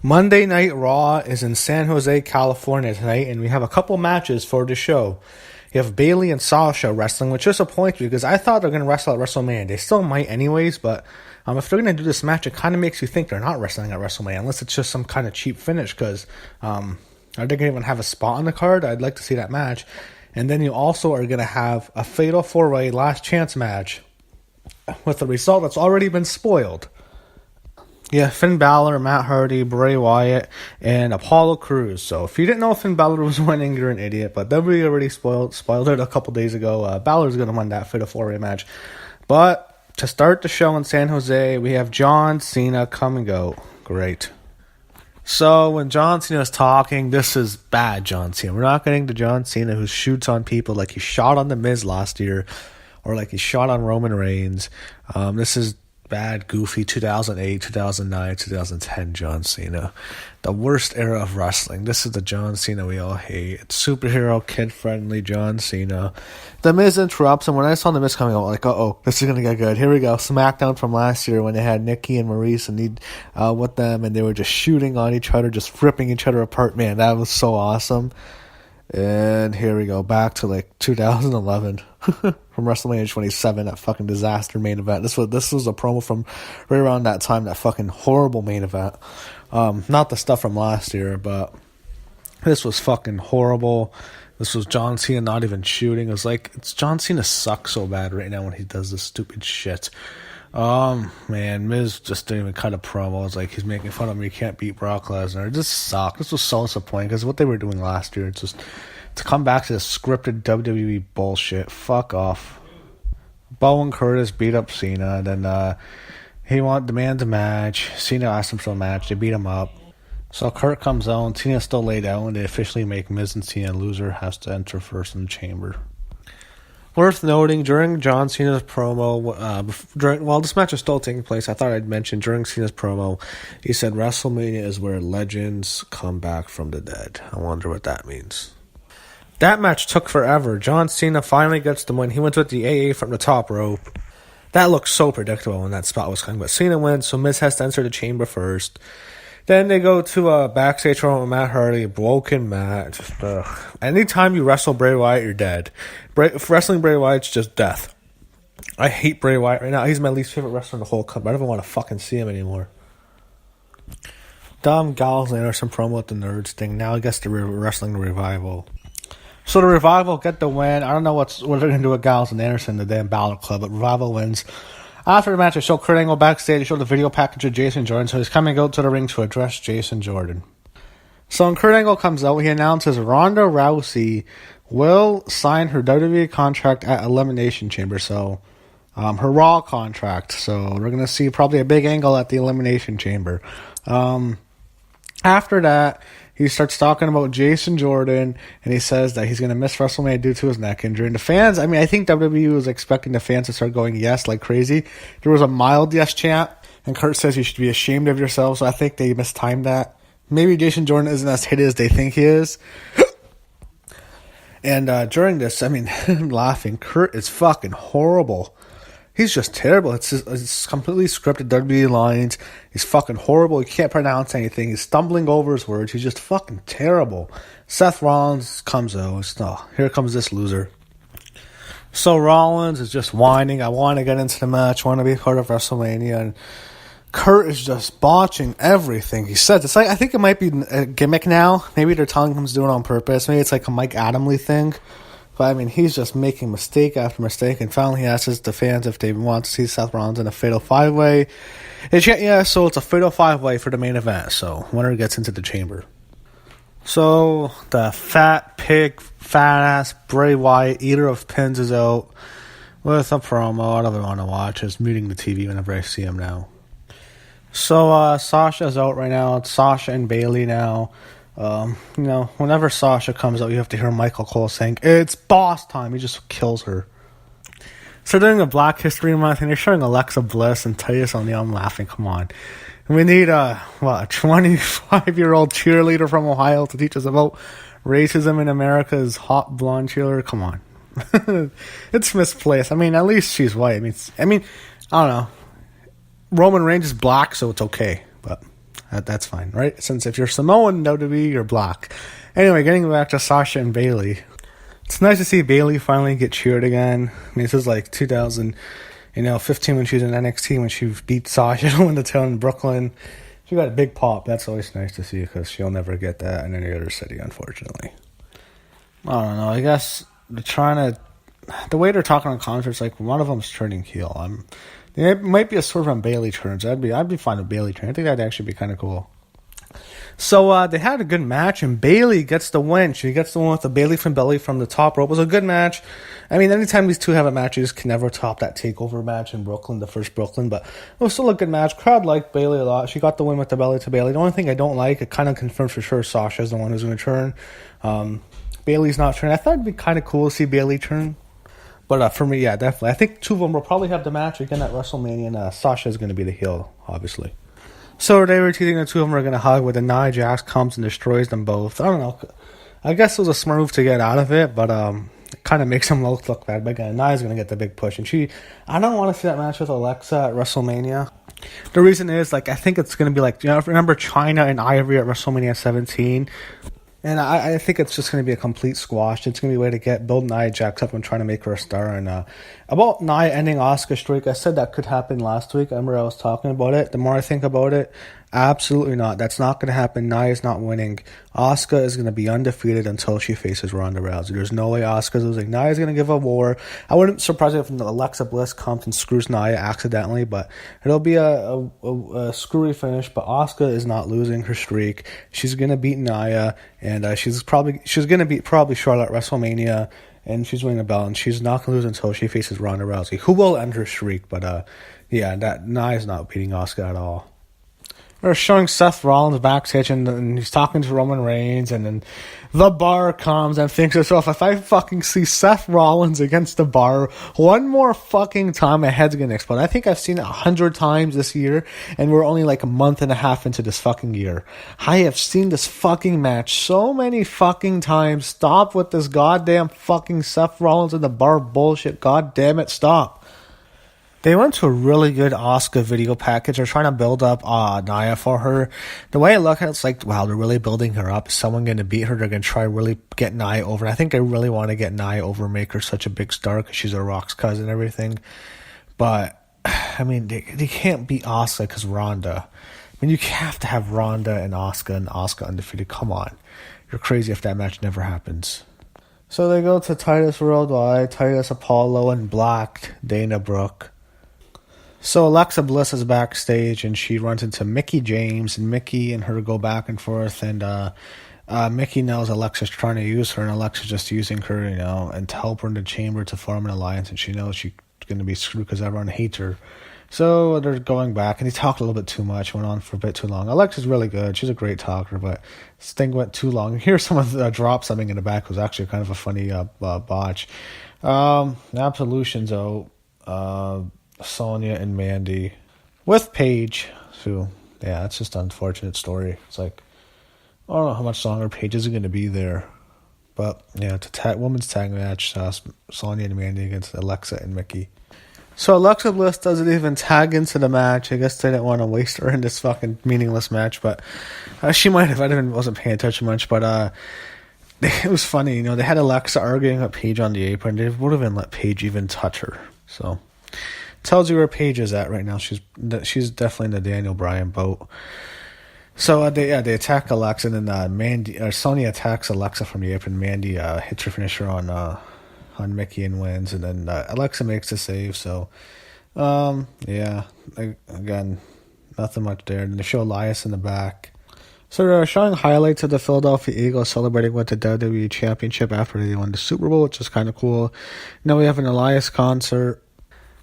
Monday Night Raw is in San Jose, California tonight, and we have a couple matches for the show. You have Bayley and Sasha wrestling, which disappoints me because I thought they're going to wrestle at WrestleMania. They still might anyways, but if they're going to do this match, it kind of makes you think they're not wrestling at WrestleMania, unless it's just some kind of cheap finish, because are they going to even have a spot on the card? I'd like to see that match. And then you also are going to have a Fatal 4-Way Last Chance match with a result that's already been spoiled. Yeah, Finn Balor, Matt Hardy, Bray Wyatt, and Apollo Crews. So if you didn't know Finn Balor was winning, you're an idiot. But WWE already spoiled it a couple days ago. Balor's going to win that Fatal 4-Way match. But to start the show in San Jose, we have John Cena come and go. Great. So when John Cena is talking, this is bad John Cena. We're not getting the John Cena who shoots on people like he shot on The Miz last year, or like he shot on Roman Reigns. This is bad, goofy 2008, 2009, 2010 John Cena. The worst era of wrestling. This is the John Cena we all hate. It's superhero, kid-friendly John Cena. The Miz interrupts, and when I saw The Miz coming out, like, uh-oh, this is going to get good. Here we go. SmackDown from last year when they had Nikki and Maurice and with them, and they were just shooting on each other, just ripping each other apart. Man, that was so awesome. And here we go, back to like 2011 from WrestleMania 27, that fucking disaster main event. This was a promo from right around that time, that fucking horrible main event. Not the stuff from last year, but this was fucking horrible. This was John Cena not even shooting. It was John Cena sucks so bad right now when he does this stupid shit. Man, Miz just didn't even cut a promo. It's like he's making fun of me. You can't beat Brock Lesnar. It just sucked. This was so disappointing because what they were doing last year, it's just to come back to this scripted WWE bullshit. Fuck off. Bowen Curtis beat up Cena. Then he demanded a match. Cena asked him for a match. They beat him up. So Kurt comes out. Cena's still laid out, and they officially make Miz and Cena loser has to enter first in the chamber. Worth noting, during John Cena's promo, while this match is still taking place, I thought I'd mention during Cena's promo, he said WrestleMania is where legends come back from the dead. I wonder what that means. That match took forever. John Cena finally gets the win. He went with the AA from the top rope. That looked so predictable when that spot was coming, but Cena wins, so Miz has to enter the chamber first. Then they go to a backstage room with Matt Hardy, a broken match. Anytime you wrestle Bray Wyatt, you're dead. Wrestling Bray Wyatt's just death. I hate Bray Wyatt right now. He's my least favorite wrestler in the whole company. I don't even want to fucking see him anymore. Dom Gallows and Anderson promo with the Nerds thing. Now I guess they're wrestling the Revival. So the Revival get the win. I don't know what they're going to do with Gallows and Anderson, the damn Balor Club, but Revival wins. After the match, they show Kurt Angle backstage. They show the video package of Jason Jordan. So he's coming out to the ring to address Jason Jordan. So when Kurt Angle comes out, he announces Ronda Rousey will sign her WWE contract at Elimination Chamber. So her Raw contract. So we're going to see probably a big angle at the Elimination Chamber. After that, he starts talking about Jason Jordan, and he says that he's going to miss WrestleMania due to his neck injury. And the fans, I think WWE was expecting the fans to start going yes like crazy. There was a mild yes chant, and Kurt says you should be ashamed of yourself, so I think they mistimed that. Maybe Jason Jordan isn't as hitty as they think he is. And during this, I'm laughing. Kurt is fucking horrible. He's just terrible. It's completely scripted WWE lines. He's fucking horrible. He can't pronounce anything. He's stumbling over his words. He's just fucking terrible. Seth Rollins comes out. Here comes this loser. So Rollins is just whining. I want to get into the match. I want to be part of WrestleMania. And Kurt is just botching everything he says. It's like, I think it might be a gimmick now. Maybe they're telling him to do it on purpose. Maybe it's like a Mike Adamle thing. But, he's just making mistake after mistake. And finally, he asks the fans if they want to see Seth Rollins in a Fatal 5-Way. So it's a Fatal 5-Way for the main event. So, winner gets into the chamber. So, the fat-ass Bray Wyatt, eater of pins, is out with a promo. I don't really want to watch. It's muting the TV whenever I see him now. So, Sasha's out right now. It's Sasha and Bayley now. Whenever Sasha comes out, you have to hear Michael Cole saying, "It's boss time." He just kills her. So during a Black History Month, and they're showing Alexa Bliss and Titus O'Neil. I'm laughing. Come on. We need a 25-year-old cheerleader from Ohio to teach us about racism in America's hot blonde cheerleader. Come on. It's misplaced. At least she's white. I don't know. Roman Reigns is black, so it's okay. But That's fine, right? Since if you're Samoan, WWE, you're black. Anyway, getting back to Sasha and Bayley. It's nice to see Bayley finally get cheered again. I mean, this is like 2015 when she was in NXT, when she beat Sasha to win the title in Brooklyn. She got a big pop. That's always nice to see because she'll never get that in any other city, unfortunately. I don't know. I guess they're trying to... The way they're talking on concerts, like one of them's turning heel. It might be a swerve on Bayley turns. I'd be fine with Bayley turn. I think that'd actually be kind of cool. So they had a good match, and Bayley gets the win. She gets the one with the Bayley from Belly from the top rope. It was a good match. I mean, anytime these two have a match, you just can never top that takeover match in Brooklyn, the first Brooklyn. But it was still a good match. Crowd liked Bayley a lot. She got the win with the Belly to Bayley. The only thing I don't like, it kind of confirms for sure Sasha's the one who's going to turn. Bayley's not turning. I thought it'd be kind of cool to see Bayley turn. But for me, yeah, definitely. I think two of them will probably have the match again at WrestleMania, and Sasha's going to be the heel, obviously. So they were teasing the two of them are going to hug, but then Nia Jax comes and destroys them both. I don't know. I guess it was a smart move to get out of it, but it kind of makes them look bad. But again, Nia's going to get the big push. And I don't want to see that match with Alexa at WrestleMania. The reason is, I think it's going to be remember Chyna and Ivory at WrestleMania 17? And I think it's just going to be a complete squash. It's going to be a way to build Nia Jax up and trying to make her a star. And about Nia ending Asuka's streak, I said that could happen last week. I remember I was talking about it. The more I think about it, absolutely not. That's not going to happen. Nia's not winning. Asuka is going to be undefeated until she faces Ronda Rousey. There's no way Asuka's losing. Nia's going to give a war. I wouldn't surprise me if Alexa Bliss comes and screws Nia accidentally, but it'll be a screwy finish. But Asuka is not losing her streak. She's going to beat Nia, and she's going to beat probably Charlotte at WrestleMania, and she's winning the belt, and she's not going to lose until she faces Ronda Rousey, who will end her streak. But that Nia's not beating Asuka at all. They're showing Seth Rollins backstage, and he's talking to Roman Reigns, and then the Bar comes and thinks to herself, if I fucking see Seth Rollins against the Bar one more fucking time, my head's gonna explode. I think I've seen it 100 times this year, and we're only like a month and a half into this fucking year. I have seen this fucking match so many fucking times. Stop with this goddamn fucking Seth Rollins and the Bar bullshit. God damn it, stop. They went to a really good Asuka video package. They're trying to build up Nia for her. The way I look at it, it's like, wow, they're really building her up. Is someone going to beat her? They're going to try really get Nia over. And I think they really want to get Nia over, make her such a big star because she's a Rock's cousin and everything. But, I mean, they can't beat Asuka because Ronda. I mean, you have to have Ronda and Asuka undefeated. Come on. You're crazy if that match never happens. So they go to Titus Worldwide, Titus Apollo, and Black Dana Brooke. So Alexa Bliss is backstage, and she runs into Mickie James, and Mickie and her go back and forth, and Mickie knows Alexa's trying to use her, and Alexa's just using her, and to help her in the chamber to form an alliance, and she knows she's going to be screwed because everyone hates her. So they're going back, and he talked a little bit too much, went on for a bit too long. Alexa's really good. She's a great talker, but this thing went too long. Here's someone drop something in the back. It was actually kind of a funny botch. Absolutions, though. Sonya and Mandy with Paige. So, yeah, it's just an unfortunate story. It's like, I don't know how much longer Paige is going to be there. But, yeah, it's a women's tag match. Sonya and Mandy against Alexa and Mickie. So Alexa Bliss doesn't even tag into the match. I guess they didn't want to waste her in this fucking meaningless match. But she might have. I wasn't paying attention much. But it was funny. They had Alexa arguing with Paige on the apron. They would have even let Paige even touch her. So... tells you where Paige is at right now. She's definitely in the Daniel Bryan boat. So they attack Alexa, and then Sonya attacks Alexa from the apron. Mandy hits her finisher on Mickie and wins, and then Alexa makes the save. So again, nothing much there. And they show Elias in the back. So they're showing highlights of the Philadelphia Eagles celebrating with the WWE Championship after they won the Super Bowl, which is kind of cool. Now we have an Elias concert.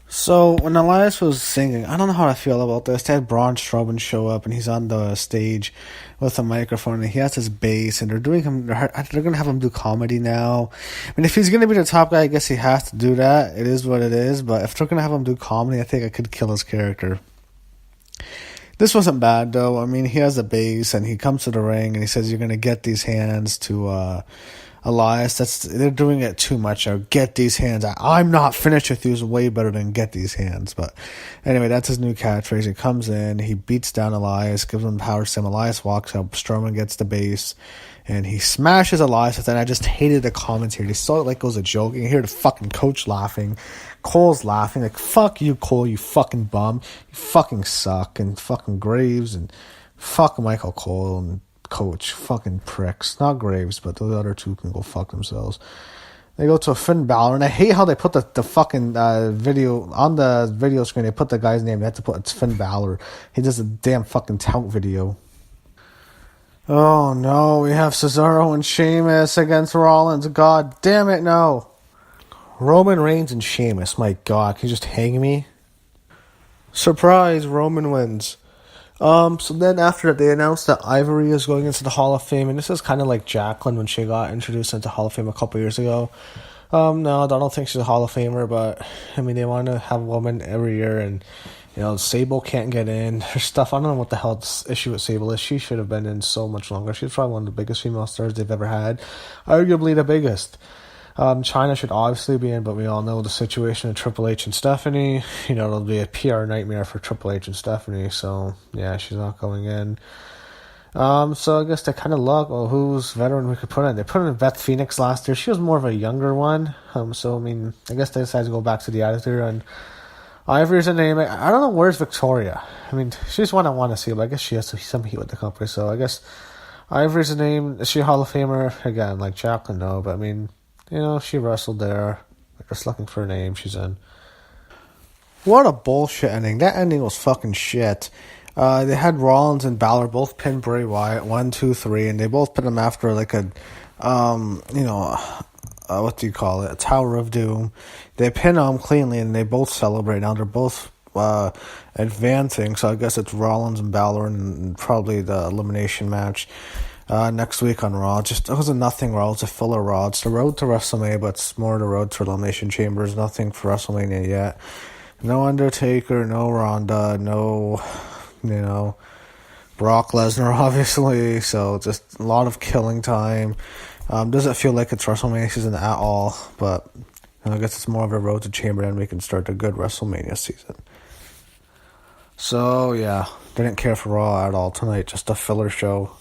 So, when Elias was singing, I don't know how I feel about this. They had Braun Strowman show up, and he's on the stage with a microphone, and he has his bass, and they're going to have him do comedy now. I mean, if he's going to be the top guy, I guess he has to do that. It is what it is, but if they're going to have him do comedy, I think I could kill his character. This wasn't bad, though. I mean, he has a bass, and he comes to the ring, and he says, you're going to get these hands to Elias. They're doing it too much. Or get these hands. I'm not finished with you is way better than get these hands. But anyway, that's his new catchphrase. He comes in, he beats down Elias, gives him power slam. Elias walks up, Strowman gets the base, and he smashes Elias with that. I just hated the commentary. They saw it like it was a joke. You can hear the fucking coach laughing. Cole's laughing. Like, fuck you, Cole, you fucking bum. You fucking suck. And fucking Graves and fuck Michael Cole and coach. Fucking pricks. Not Graves, but the other two can go fuck themselves. They go to a Finn Balor, and I hate how they put the fucking video on the video screen. They put the guy's name. They have to put it's Finn Balor. He does a damn fucking tout video. Oh no, we have Cesaro and Sheamus against Rollins. God damn it, no. Roman Reigns and Sheamus. My God, can you just hang me? Surprise, Roman wins. So then after that, they announced that Ivory is going into the Hall of Fame, and this is kind of like Jacqueline when she got introduced into Hall of Fame a couple years ago. No, I don't think she's a Hall of Famer, but I mean, they want to have a woman every year, and Sable can't get in. Her stuff, I don't know what the hell the issue with Sable is. She should have been in so much longer. She's probably one of the biggest female stars they've ever had, arguably the biggest. China should obviously be in, but we all know the situation with Triple H and Stephanie. It'll be a PR nightmare for Triple H and Stephanie, so yeah, she's not going in. So I guess they kind of look, who's veteran we could put in? They put in Beth Phoenix last year. She was more of a younger one, so I mean, I guess they decided to go back to the Attitude, and Ivory's a name. I don't know, where's Victoria? I mean, she's one I want to see, but I guess she has some heat with the company, so I guess Ivory's a name. Is she a Hall of Famer? Again, like Jacqueline, no, but I mean, she wrestled there. We're just looking for a name. She's in. What a bullshit ending. That ending was fucking shit. They had Rollins and Balor both pin Bray Wyatt 1, 2, 3, and they both put him after like a, what do you call it? A Tower of Doom. They pin him cleanly, and they both celebrate. Now they're both advancing, so I guess it's Rollins and Balor, and probably the elimination match. Next week on Raw. It was a nothing Raw. It's a filler Raw. It's the road to WrestleMania, but it's more the road to Elimination Chambers. Nothing for WrestleMania yet. No Undertaker, no Ronda, no, Brock Lesnar, obviously. So just a lot of killing time. Doesn't feel like it's WrestleMania season at all, but I guess it's more of a road to Chamber, and we can start a good WrestleMania season. So yeah, didn't care for Raw at all tonight. Just a filler show.